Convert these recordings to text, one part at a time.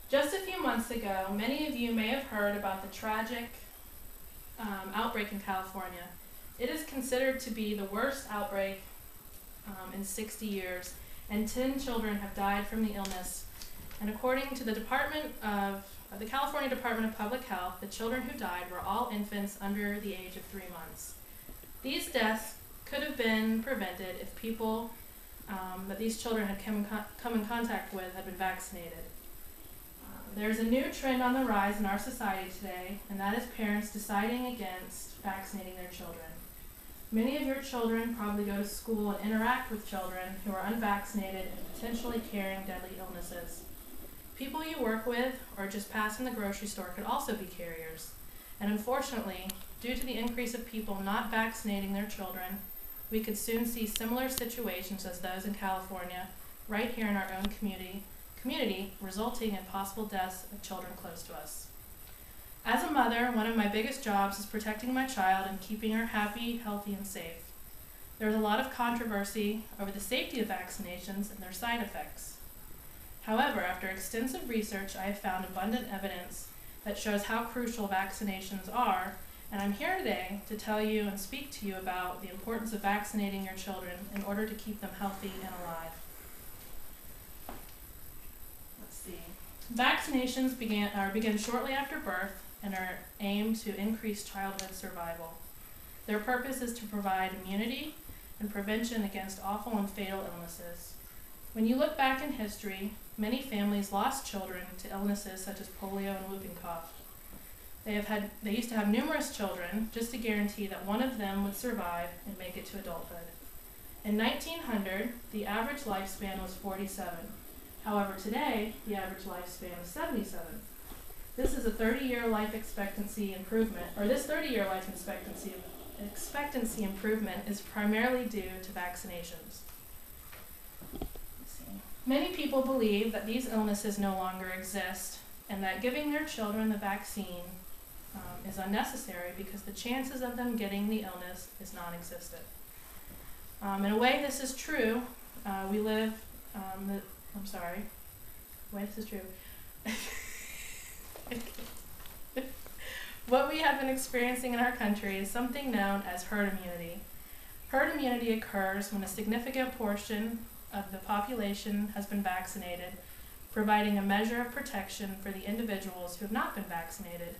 Just a few months ago, many of you may have heard about the tragic outbreak in California. It is considered to be the worst outbreak in 60 years, and 10 children have died from the illness. And according to the California Department of Public Health, the children who died were all infants under the age of 3 months. These deaths could have been prevented if people that these children had come in contact with had been vaccinated. There's a new trend on the rise in our society today, and that is parents deciding against vaccinating their children. Many of your children probably go to school and interact with children who are unvaccinated and potentially carrying deadly illnesses. People you work with or just pass in the grocery store could also be carriers. And unfortunately, due to the increase of people not vaccinating their children, we could soon see similar situations as those in California, right here in our own community, resulting in possible deaths of children close to us. As a mother, one of my biggest jobs is protecting my child and keeping her happy, healthy, and safe. There is a lot of controversy over the safety of vaccinations and their side effects. However, after extensive research, I have found abundant evidence that shows how crucial vaccinations are, and I'm here today to tell you and speak to you about the importance of vaccinating your children in order to keep them healthy and alive. Vaccinations begin shortly after birth and are aimed to increase childhood survival. Their purpose is to provide immunity and prevention against awful and fatal illnesses. When you look back in history, many families lost children to illnesses such as polio and whooping cough. They used to have numerous children just to guarantee that one of them would survive and make it to adulthood. In 1900, the average lifespan was 47. However, today, the average lifespan is 77. This is a 30-year life expectancy improvement, or this 30-year life expectancy improvement is primarily due to vaccinations. Many people believe that these illnesses no longer exist and that giving their children the vaccine is unnecessary because the chances of them getting the illness is non-existent. In a way, this is true. This is true. What we have been experiencing in our country is something known as herd immunity. Herd immunity occurs when a significant portion of the population has been vaccinated, providing a measure of protection for the individuals who have not been vaccinated.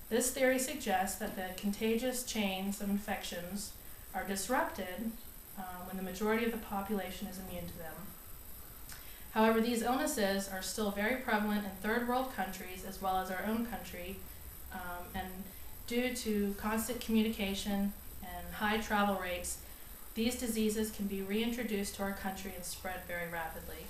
This theory suggests that the contagious chains of infections are disrupted when the majority of the population is immune to them. However, these illnesses are still very prevalent in third world countries as well as our own country, and due to constant communication and high travel rates, these diseases can be reintroduced to our country and spread very rapidly.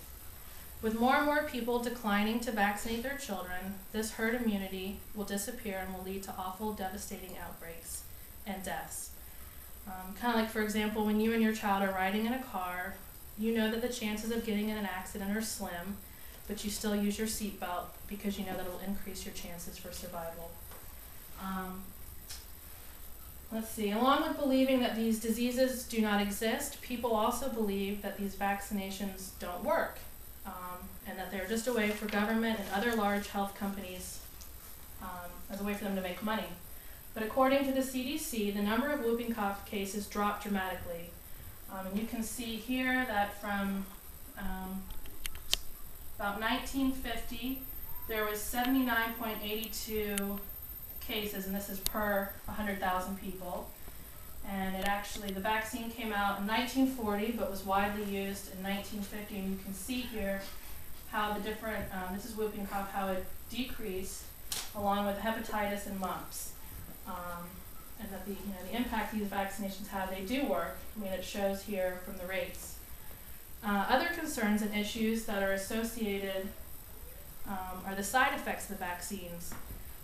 With more and more people declining to vaccinate their children, this herd immunity will disappear and will lead to awful, devastating outbreaks and deaths. Kind of like, for example, when you and your child are riding in a car, you know that the chances of getting in an accident are slim, but you still use your seatbelt because you know that it will increase your chances for survival. Along with believing that these diseases do not exist, people also believe that these vaccinations don't work, and that they're just a way for government and other large health companies as a way for them to make money. But according to the CDC, the number of whooping cough cases dropped dramatically. And you can see here that from about 1950, there was 79.82 cases, and this is per 100,000 people. And the vaccine came out in 1940, but was widely used in 1950. And you can see here how the different, this is whooping cough, how it decreased along with hepatitis and mumps. And that the impact these vaccinations have, they do work. It shows here from the rates. Other concerns and issues that are associated are the side effects of the vaccines.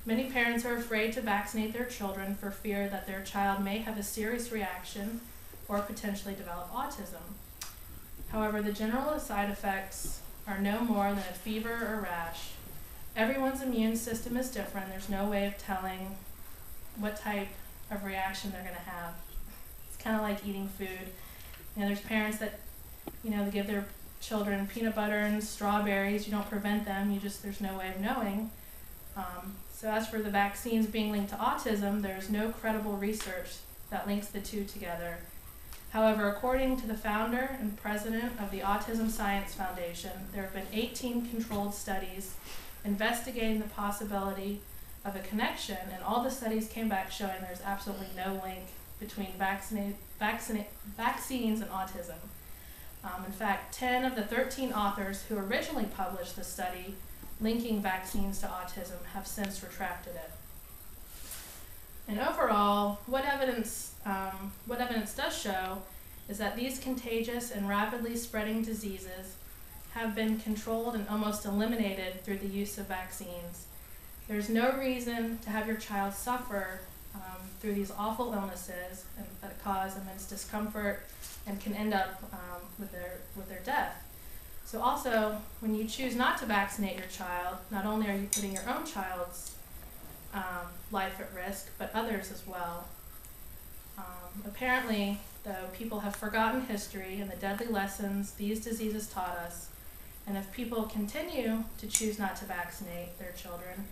Many parents are afraid to vaccinate their children for fear that their child may have a serious reaction or potentially develop autism. However, the general side effects are no more than a fever or rash. Everyone's immune system is different. There's no way of telling what type of reaction they're going to have. It's kind of like eating food. There's parents that, they give their children peanut butter and strawberries. You don't prevent them, there's no way of knowing. So as for the vaccines being linked to autism, there's no credible research that links the two together. However, according to the founder and president of the Autism Science Foundation, there have been 18 controlled studies investigating the possibility of a connection, and all the studies came back showing there's absolutely no link between vaccines and autism. In fact, 10 of the 13 authors who originally published the study linking vaccines to autism have since retracted it. And overall, what evidence does show is that these contagious and rapidly spreading diseases have been controlled and almost eliminated through the use of vaccines. There's no reason to have your child suffer through these awful illnesses that cause immense discomfort and can end up with their death. So also, when you choose not to vaccinate your child, not only are you putting your own child's life at risk, but others as well. Apparently, though, people have forgotten history and the deadly lessons these diseases taught us, and if people continue to choose not to vaccinate their children,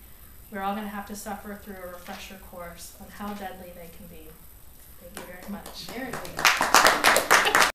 we're all going to have to suffer through a refresher course on how deadly they can be. Thank you very much. Very good.